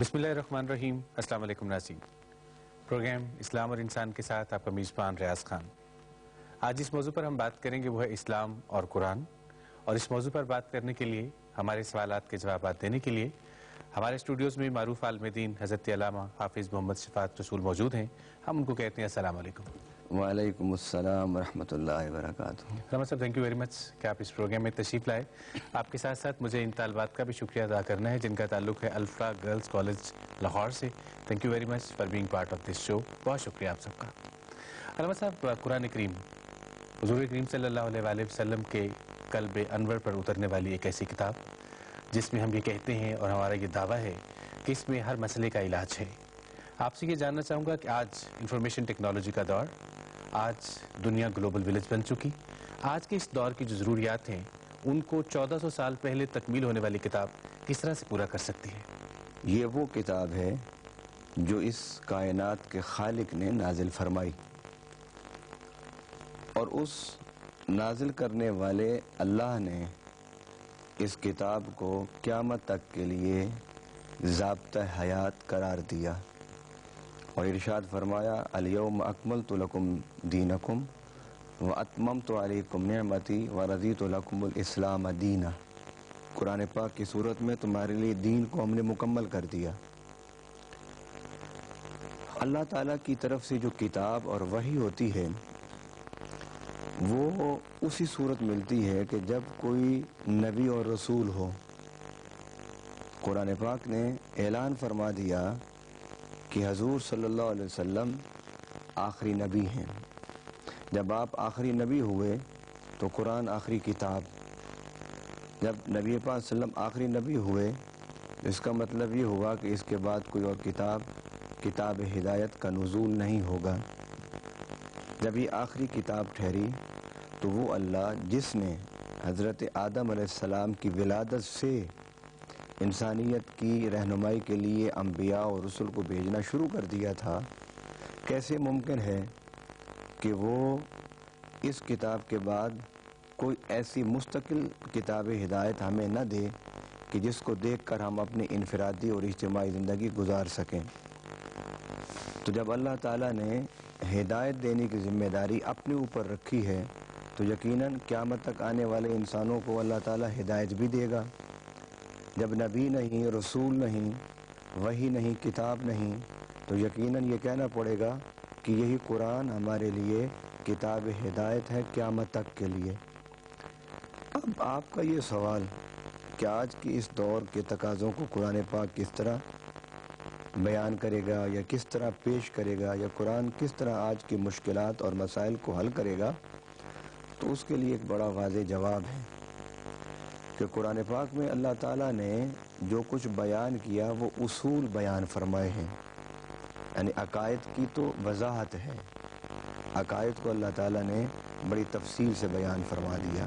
بسم اللہ الرحمن الرحیم۔ السلام علیکم ناظرین، پروگرام اسلام اور انسان کے ساتھ آپ کا میزبان ریاض خان۔ آج جس موضوع پر ہم بات کریں گے وہ ہے اسلام اور قرآن، اور اس موضوع پر بات کرنے کے لیے، ہمارے سوالات کے جوابات دینے کے لیے ہمارے اسٹوڈیوز میں معروف عالم دین حضرت علامہ حافظ محمد شفاعت رسول موجود ہیں۔ ہم ان کو کہتے ہیں السلام علیکم۔ وعلیکم السلام ورحمۃ اللہ وبرکاتہ۔ علامہ صاحب، تھینک یو ویری مچ کہ آپ اس پروگرام میں تشریف لائے۔ آپ کے ساتھ ساتھ مجھے ان طالبات کا بھی شکریہ ادا کرنا ہے جن کا تعلق ہے الفا گرلز کالج لاہور سے۔ Thank you very much for being part of this show. بہت شکریہ آپ سب کا۔ علامہ صاحب، قرآن کریم حضور کریم صلی اللہ علیہ وآلہ وسلم کے قلب انور پر اترنے والی ایک ایسی کتاب جس میں ہم یہ کہتے ہیں اور ہمارا یہ دعویٰ ہے کہ اس میں ہر مسئلے کا علاج ہے۔ آپ سے یہ جاننا چاہوں گا کہ آج انفارمیشن ٹیکنالوجی کا دور، آج دنیا گلوبل ولیج بن چکی، آج کے اس دور کی جو ضروریات ہیں ان کو 1400 سال پہلے تکمیل ہونے والی کتاب کس طرح سے پورا کر سکتی ہے؟ یہ وہ کتاب ہے جو اس کائنات کے خالق نے نازل فرمائی، اور اس نازل کرنے والے اللہ نے اس کتاب کو قیامت تک کے لیے ضابطہ حیات قرار دیا، اور ارشاد فرمایا الیوم اکملت لکم دینکم واتممت علیکم نعمتی ورضیت لکم الاسلام دینا۔ قرآن پاک کی صورت میں تمہارے لیے دین کو ہم نے مکمل کر دیا۔ اللہ تعالیٰ کی طرف سے جو کتاب اور وحی ہوتی ہے وہ اسی صورت ملتی ہے کہ جب کوئی نبی اور رسول ہو۔ قرآن پاک نے اعلان فرما دیا کہ حضور صلی اللہ علیہ وسلم آخری نبی ہیں۔ جب آپ آخری نبی ہوئے تو قرآن آخری کتاب۔ جب نبی پاک صلی اللہ علیہ وسلم آخری نبی ہوئے تو اس کا مطلب یہ ہوا کہ اس کے بعد کوئی اور کتاب ہدایت کا نزول نہیں ہوگا۔ جب یہ آخری کتاب ٹھہری تو وہ اللہ جس نے حضرت آدم علیہ السلام کی ولادت سے انسانیت کی رہنمائی کے لیے انبیاء اور رسل کو بھیجنا شروع کر دیا تھا، کیسے ممکن ہے کہ وہ اس کتاب کے بعد کوئی ایسی مستقل کتاب ہدایت ہمیں نہ دے کہ جس کو دیکھ کر ہم اپنی انفرادی اور اجتماعی زندگی گزار سکیں۔ تو جب اللہ تعالیٰ نے ہدایت دینے کی ذمہ داری اپنے اوپر رکھی ہے تو یقیناً قیامت تک آنے والے انسانوں کو اللہ تعالیٰ ہدایت بھی دے گا۔ جب نبی نہیں، رسول نہیں، وحی نہیں، کتاب نہیں، تو یقیناً یہ کہنا پڑے گا کہ یہی قرآن ہمارے لیے کتاب ہدایت ہے قیامت تک کے لیے۔ اب آپ کا یہ سوال کہ آج کی اس دور کے تقاضوں کو قرآن پاک کس طرح بیان کرے گا یا کس طرح پیش کرے گا، یا قرآن کس طرح آج کی مشکلات اور مسائل کو حل کرے گا، تو اس کے لیے ایک بڑا واضح جواب ہے کہ قرآن پاک میں اللہ تعالیٰ نے جو کچھ بیان کیا وہ اصول بیان فرمائے ہیں، یعنی عقائد کی تو وضاحت ہے۔ عقائد کو اللہ تعالیٰ نے بڑی تفصیل سے بیان فرما دیا۔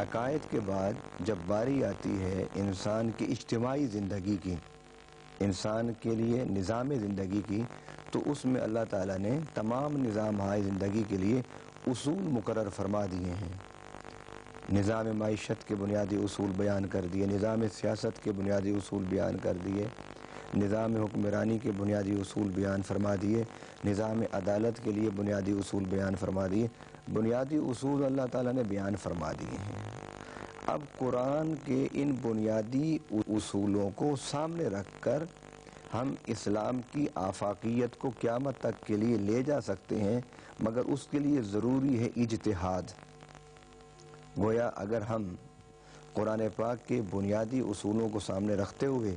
عقائد کے بعد جب باری آتی ہے انسان کی اجتماعی زندگی کی، انسان کے لیے نظام زندگی کی، تو اس میں اللہ تعالیٰ نے تمام نظام ہائے زندگی کے لیے اصول مقرر فرما دیے ہیں۔ نظام معیشت کے بنیادی اصول بیان کر دیے، نظام سیاست کے بنیادی اصول بیان کر دیے، نظام حکمرانی کے بنیادی اصول بیان فرما دیے، نظام عدالت کے لیے بنیادی اصول بیان فرما دیے۔ بنیادی اصول اللہ تعالیٰ نے بیان فرما دیے ہیں۔ اب قرآن کے ان بنیادی اصولوں کو سامنے رکھ کر ہم اسلام کی آفاقیت کو قیامت تک کے لیے لے جا سکتے ہیں، مگر اس کے لیے ضروری ہے اجتہاد۔ گویا اگر ہم قرآن پاک کے بنیادی اصولوں کو سامنے رکھتے ہوئے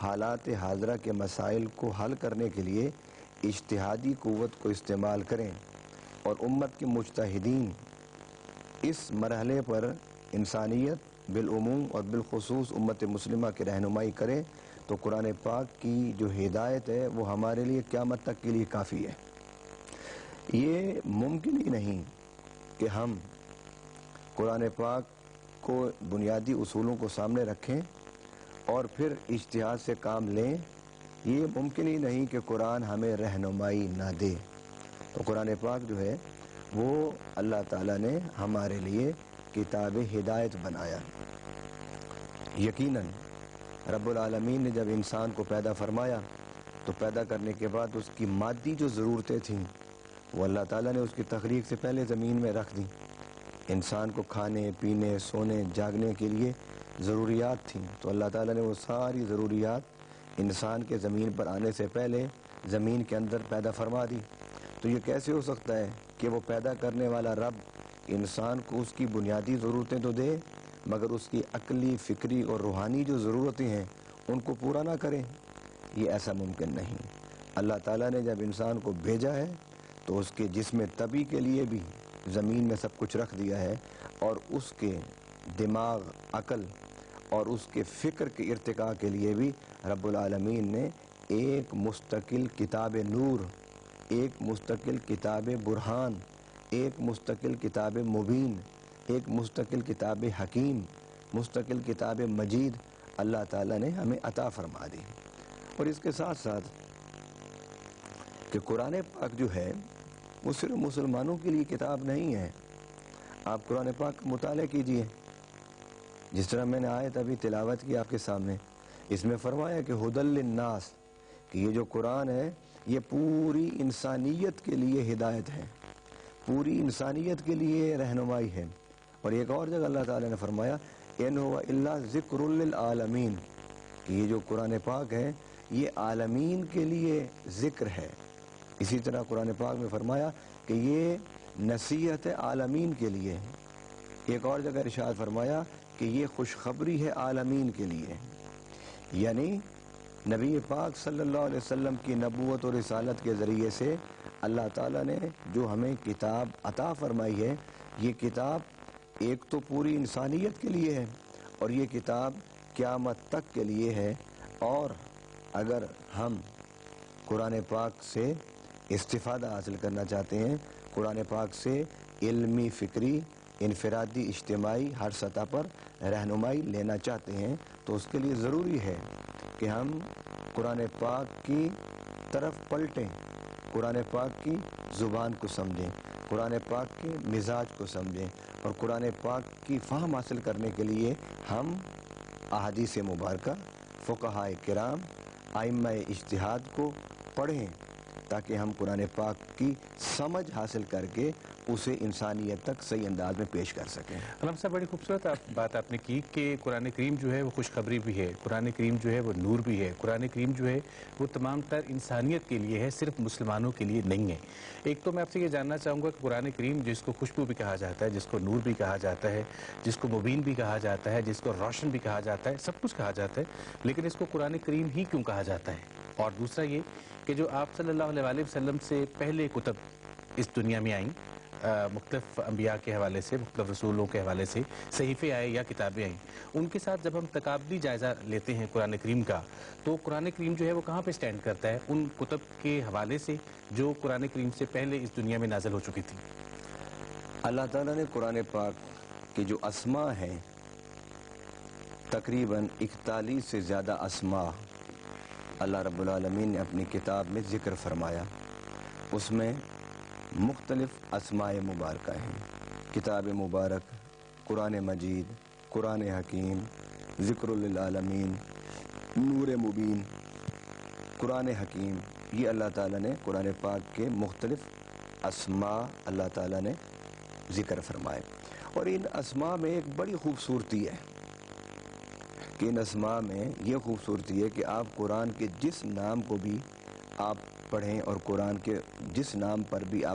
حالات حاضرہ کے مسائل کو حل کرنے کے لیے اجتہادی قوت کو استعمال کریں اور امت کے مجتہدین اس مرحلے پر انسانیت بالعموم اور بالخصوص امت مسلمہ کی رہنمائی کرے تو قرآن پاک کی جو ہدایت ہے وہ ہمارے لیے قیامت تک کے لیے کافی ہے۔ یہ ممکن ہی نہیں کہ ہم قرآن پاک کو بنیادی اصولوں کو سامنے رکھیں اور پھر اجتہاد سے کام لیں۔ یہ ممکن ہی نہیں کہ قرآن ہمیں رہنمائی نہ دے۔ تو قرآن پاک جو ہے وہ اللہ تعالیٰ نے ہمارے لیے کتاب ہدایت بنایا۔ یقیناً رب العالمین نے جب انسان کو پیدا فرمایا تو پیدا کرنے کے بعد اس کی مادی جو ضرورتیں تھیں وہ اللہ تعالیٰ نے اس کی تخلیق سے پہلے زمین میں رکھ دیں. انسان کو کھانے پینے سونے جاگنے کے لیے ضروریات تھیں تو اللہ تعالیٰ نے وہ ساری ضروریات انسان کے زمین پر آنے سے پہلے زمین کے اندر پیدا فرما دی. تو یہ کیسے ہو سکتا ہے کہ وہ پیدا کرنے والا رب انسان کو اس کی بنیادی ضرورتیں تو دے مگر اس کی عقلی فکری اور روحانی جو ضرورتیں ہیں ان کو پورا نہ کرے؟ یہ ایسا ممکن نہیں. اللہ تعالیٰ نے جب انسان کو بھیجا ہے تو اس کے جسم طبی کے لیے بھی زمین میں سب کچھ رکھ دیا ہے اور اس کے دماغ عقل اور اس کے فکر کے ارتقاء کے لیے بھی رب العالمین نے ایک مستقل کتاب نور، ایک مستقل کتاب برہان، ایک مستقل کتاب مبین، ایک مستقل کتاب حکیم، مستقل کتاب مجید اللہ تعالیٰ نے ہمیں عطا فرما دی. اور اس کے ساتھ ساتھ کہ قرآن پاک جو ہے وہ صرف مسلمانوں کے لیے کتاب نہیں ہے. آپ قرآن پاک کا مطالعہ کیجئے، جس طرح میں نے آیت ابھی تلاوت کی آپ کے سامنے، اس میں فرمایا کہ ہدی للناس، کہ یہ جو قرآن ہے یہ پوری انسانیت کے لیے ہدایت ہے، پوری انسانیت کے لیے رہنمائی ہے. اور ایک اور جگہ اللہ تعالیٰ نے فرمایا ان هو الا ذکر للعالمین، کہ یہ جو قرآن پاک ہے یہ عالمین کے لیے ذکر ہے. اسی طرح قرآن پاک میں فرمایا کہ یہ نصیحت عالمین کے لیے ہے. ایک اور جگہ ارشاد فرمایا کہ یہ خوشخبری ہے عالمین کے لیے. یعنی نبی پاک صلی اللہ علیہ وسلم کی نبوت اور رسالت کے ذریعے سے اللہ تعالیٰ نے جو ہمیں کتاب عطا فرمائی ہے، یہ کتاب ایک تو پوری انسانیت کے لیے ہے اور یہ کتاب قیامت تک کے لیے ہے. اور اگر ہم قرآن پاک سے استفادہ حاصل کرنا چاہتے ہیں، قرآن پاک سے علمی فکری انفرادی اجتماعی ہر سطح پر رہنمائی لینا چاہتے ہیں تو اس کے لیے ضروری ہے کہ ہم قرآن پاک کی طرف پلٹیں، قرآن پاک کی زبان کو سمجھیں، قرآن پاک کے مزاج کو سمجھیں اور قرآن پاک کی فہم حاصل کرنے کے لیے ہم احادیث مبارکہ، فقہائے کرام، ائمہ اجتہاد کو پڑھیں تاکہ ہم قرآن پاک کی سمجھ حاصل کر کے اسے انسانیت تک صحیح انداز میں پیش کر سکیں. علامہ صاحب بڑی خوبصورت بات آپ نے کی کہ قرآن کریم جو ہے وہ خوشخبری بھی ہے، قرآن کریم جو ہے وہ نور بھی ہے، قرآن کریم جو ہے وہ تمام تر انسانیت کے لیے ہے، صرف مسلمانوں کے لیے نہیں ہے. ایک تو میں آپ سے یہ جاننا چاہوں گا کہ قرآن کریم جس کو خوشبو بھی کہا جاتا ہے، جس کو نور بھی کہا جاتا ہے، جس کو مبین بھی کہا جاتا ہے، جس کو روشن بھی کہا جاتا ہے، سب کچھ کہا جاتا ہے، لیکن اس کو قرآن کریم ہی کیوں کہا جاتا ہے؟ اور دوسرا یہ کہ جو آپ صلی اللہ علیہ وسلم سے پہلے کتب اس دنیا میں آئیں، مختلف انبیاء کے حوالے سے، مختلف رسولوں کے حوالے سے صحیفے آئے یا کتابیں آئیں، ان کے ساتھ جب ہم تقابلی جائزہ لیتے ہیں قرآن کریم کا تو قرآن کریم جو ہے وہ کہاں پہ سٹینڈ کرتا ہے ان کتب کے حوالے سے جو قرآن کریم سے پہلے اس دنیا میں نازل ہو چکی تھی؟ اللہ تعالیٰ نے قرآن پاک کے جو اسماء ہیں، تقریباً 41 سے زیادہ اسماء اللہ رب العالمین نے اپنی کتاب میں ذکر فرمایا. اس میں مختلف اسماء مبارکہ ہیں. کتاب مبارک، قرآن مجید، قرآن حکیم، ذکر للعالمین، نور مبین، قرآن حکیم، یہ اللہ تعالیٰ نے قرآن پاک کے مختلف اسماء اللہ تعالیٰ نے ذکر فرمائے. اور ان اسماء میں ایک بڑی خوبصورتی ہے کہ ان اسماء میں یہ خوبصورتی ہے کہ آپ قرآن کے جس نام کو بھی آپ پڑھیں اور قرآن کے جس نام پر بھی آپ